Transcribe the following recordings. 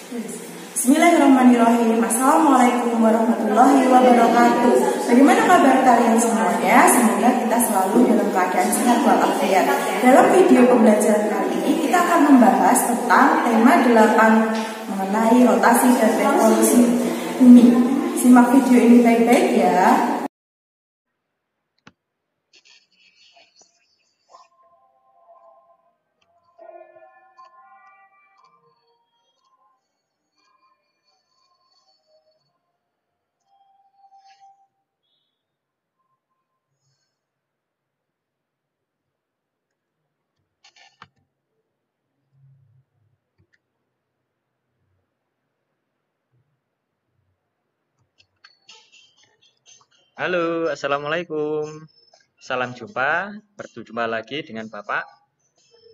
Bismillahirrahmanirrahim. Assalamualaikum warahmatullahi wabarakatuh. Bagaimana kabar kalian semuanya? Semoga kita selalu dalam keadaan sehat walafiat. Dalam video pembelajaran kali ini kita akan membahas tentang tema 8 mengenai rotasi dan revolusi bumi. Simak video ini baik-baik ya. Halo, Assalamualaikum. Salam jumpa, berjumpa lagi dengan Bapak.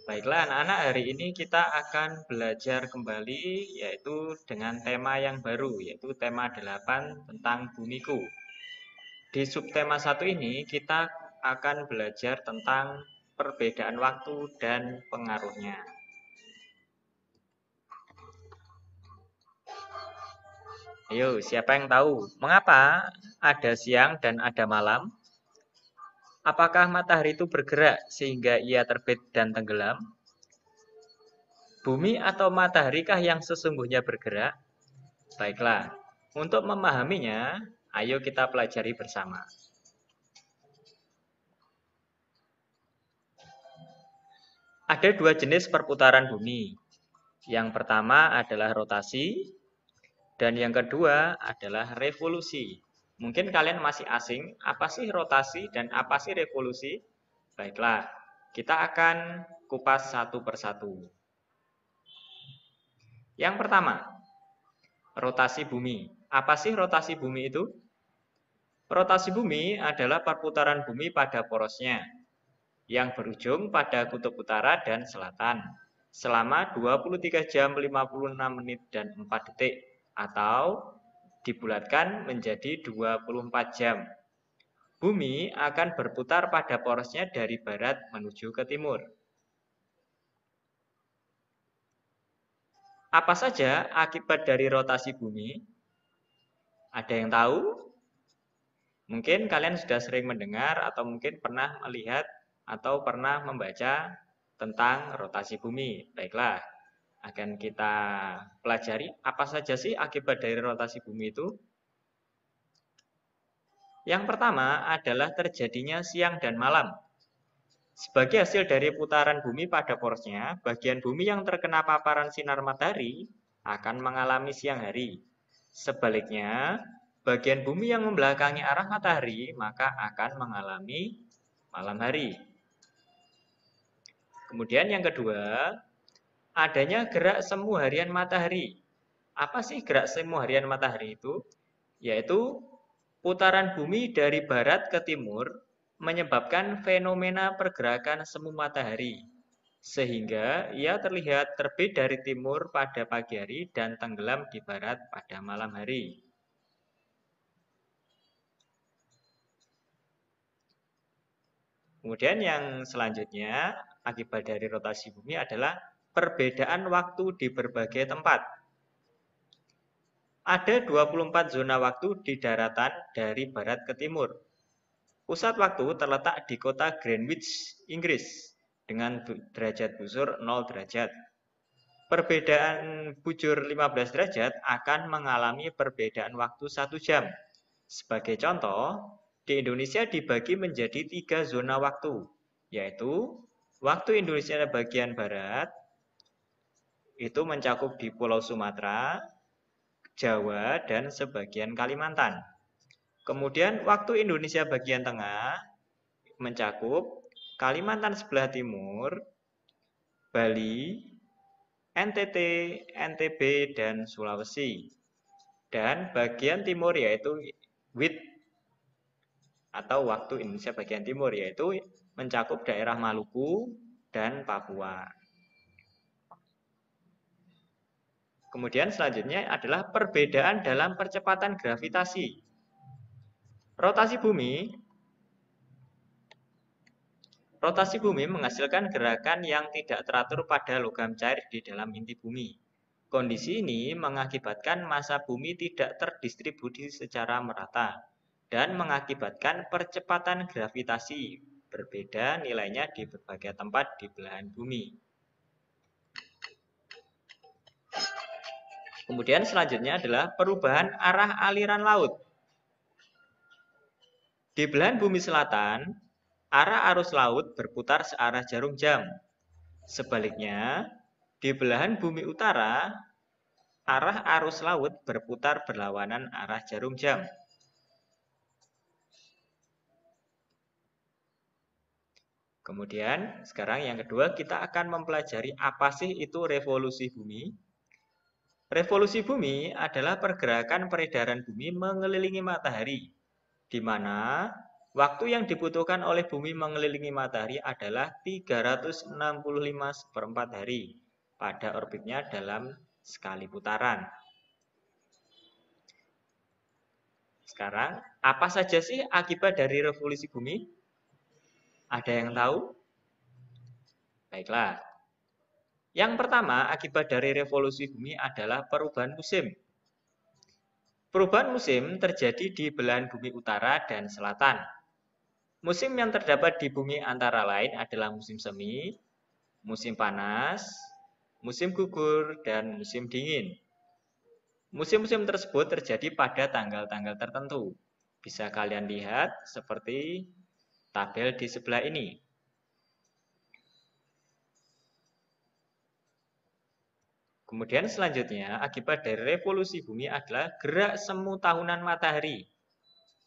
Baiklah anak-anak, hari ini kita akan belajar kembali yaitu dengan tema yang baru, yaitu tema 8 tentang bumiku. Di subtema 1 ini kita akan belajar tentang perbedaan waktu dan pengaruhnya. Ayo, siapa yang tahu mengapa ada siang dan ada malam? Apakah matahari itu bergerak sehingga ia terbit dan tenggelam? Bumi atau mataharikah yang sesungguhnya bergerak? Baiklah, untuk memahaminya, ayo kita pelajari bersama. Ada 2 jenis perputaran bumi. Yang pertama adalah rotasi, dan yang kedua adalah revolusi. Mungkin kalian masih asing, apa sih rotasi dan apa sih revolusi? Baiklah, kita akan kupas satu persatu. Yang pertama, rotasi bumi. Apa sih rotasi bumi itu? Rotasi bumi adalah perputaran bumi pada porosnya, yang berujung pada kutub utara dan selatan, selama 23 jam 56 menit dan 4 detik, atau dibulatkan menjadi 24 jam. Bumi akan berputar pada porosnya dari barat menuju ke timur. Apa saja akibat dari rotasi bumi? Ada yang tahu? Mungkin kalian sudah sering mendengar atau mungkin pernah melihat atau pernah membaca tentang rotasi bumi. Baiklah, akan kita pelajari apa saja sih akibat dari rotasi bumi itu. Yang pertama adalah terjadinya siang dan malam. Sebagai hasil dari putaran bumi pada porosnya, bagian bumi yang terkena paparan sinar matahari akan mengalami siang hari. Sebaliknya, bagian bumi yang membelakangi arah matahari maka akan mengalami malam hari. Kemudian yang kedua, adanya gerak semu harian matahari. Apa sih gerak semu harian matahari itu? Yaitu putaran bumi dari barat ke timur menyebabkan fenomena pergerakan semu matahari, sehingga ia terlihat terbit dari timur pada pagi hari dan tenggelam di barat pada malam hari. Kemudian yang selanjutnya, akibat dari rotasi bumi adalah perbedaan waktu di berbagai tempat. Ada 24 zona waktu di daratan dari barat ke timur. Pusat waktu terletak di kota Greenwich, Inggris, dengan derajat busur 0 derajat. Perbedaan bujur 15 derajat akan mengalami perbedaan waktu 1 jam. Sebagai contoh, di Indonesia dibagi menjadi 3 zona waktu, yaitu waktu Indonesia bagian barat, itu mencakup di Pulau Sumatera, Jawa, dan sebagian Kalimantan. Kemudian waktu Indonesia bagian tengah mencakup Kalimantan sebelah timur, Bali, NTT, NTB, dan Sulawesi. Dan bagian timur yaitu WIT atau waktu Indonesia bagian timur, yaitu mencakup daerah Maluku dan Papua. Kemudian selanjutnya adalah perbedaan dalam percepatan gravitasi. Rotasi bumi menghasilkan gerakan yang tidak teratur pada logam cair di dalam inti bumi. Kondisi ini mengakibatkan massa bumi tidak terdistribusi secara merata dan mengakibatkan percepatan gravitasi berbeda nilainya di berbagai tempat di belahan bumi. Kemudian selanjutnya adalah perubahan arah aliran laut. Di belahan bumi selatan, arah arus laut berputar searah jarum jam. Sebaliknya, di belahan bumi utara, arah arus laut berputar berlawanan arah jarum jam. Kemudian, sekarang yang kedua kita akan mempelajari apa sih itu revolusi bumi. Revolusi bumi adalah pergerakan peredaran bumi mengelilingi matahari, di mana waktu yang dibutuhkan oleh bumi mengelilingi matahari adalah 365/4 hari pada orbitnya dalam sekali putaran. Sekarang, apa saja sih akibat dari revolusi bumi? Ada yang tahu? Baiklah. Yang pertama, akibat dari revolusi bumi adalah perubahan musim. Perubahan musim terjadi di belahan bumi utara dan selatan. Musim yang terdapat di bumi antara lain adalah musim semi, musim panas, musim gugur, dan musim dingin. Musim-musim tersebut terjadi pada tanggal-tanggal tertentu. Bisa kalian lihat seperti tabel di sebelah ini. Kemudian selanjutnya, akibat dari revolusi bumi adalah gerak semu tahunan matahari.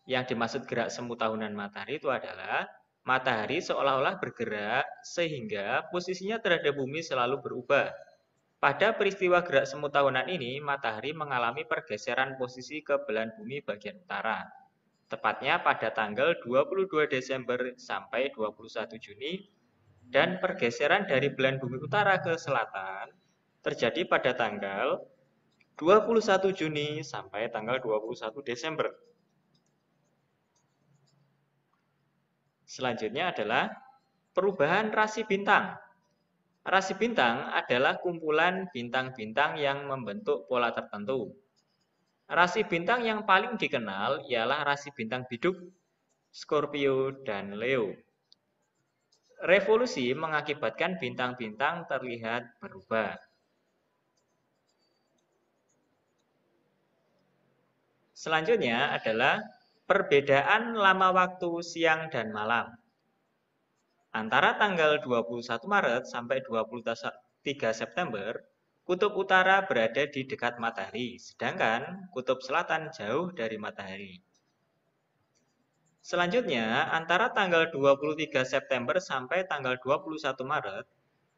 Yang dimaksud gerak semu tahunan matahari itu adalah matahari seolah-olah bergerak sehingga posisinya terhadap bumi selalu berubah. Pada peristiwa gerak semu tahunan ini, matahari mengalami pergeseran posisi ke belahan bumi bagian utara. Tepatnya pada tanggal 22 Desember sampai 21 Juni, dan pergeseran dari belahan bumi utara ke selatan terjadi pada tanggal 21 Juni sampai tanggal 21 Desember. Selanjutnya adalah perubahan rasi bintang. Rasi bintang adalah kumpulan bintang-bintang yang membentuk pola tertentu. Rasi bintang yang paling dikenal ialah rasi bintang biduk, Scorpio, dan Leo. Revolusi mengakibatkan bintang-bintang terlihat berubah. Selanjutnya adalah perbedaan lama waktu siang dan malam. Antara tanggal 21 Maret sampai 23 September, kutub utara berada di dekat matahari, sedangkan kutub selatan jauh dari matahari. Selanjutnya, antara tanggal 23 September sampai tanggal 21 Maret,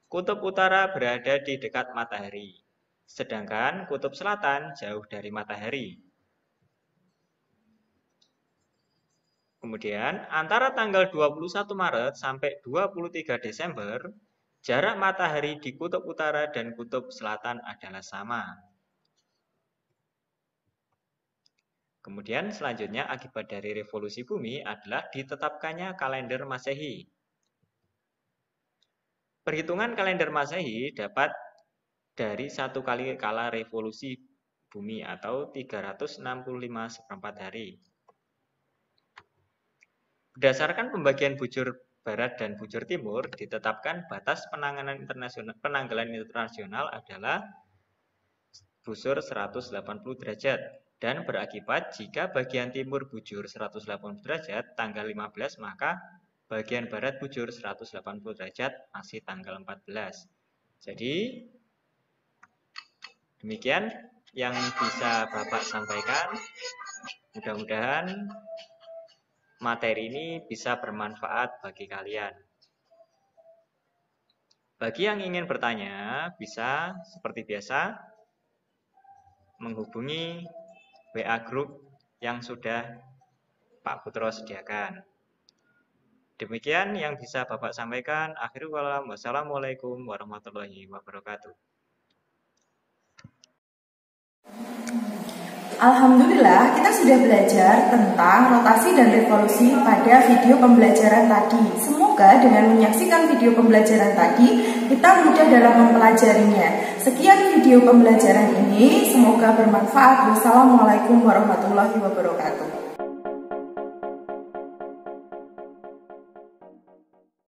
kutub utara berada di dekat matahari, sedangkan kutub selatan jauh dari matahari. Kemudian, antara tanggal 21 Maret sampai 23 Desember, jarak matahari di kutub utara dan kutub selatan adalah sama. Kemudian selanjutnya akibat dari revolusi bumi adalah ditetapkannya kalender Masehi. Perhitungan kalender Masehi dapat dari satu kali kala revolusi bumi atau 365/4 hari. Berdasarkan pembagian bujur barat dan bujur timur, ditetapkan batas penanggalan internasional adalah busur 180 derajat dan berakibat jika bagian timur bujur 180 derajat tanggal 15, maka bagian barat bujur 180 derajat masih tanggal 14. Jadi demikian yang bisa Bapak sampaikan. Mudah-mudahan materi ini bisa bermanfaat bagi kalian. Bagi yang ingin bertanya, bisa seperti biasa menghubungi WA Group yang sudah Pak Putro sediakan. Demikian yang bisa Bapak sampaikan. Akhirul kalam, wassalamualaikum warahmatullahi wabarakatuh. Alhamdulillah, kita sudah belajar tentang rotasi dan revolusi pada video pembelajaran tadi. Semoga dengan menyaksikan video pembelajaran tadi, kita mudah dalam mempelajarinya. Sekian video pembelajaran ini, semoga bermanfaat. Wassalamualaikum warahmatullahi wabarakatuh.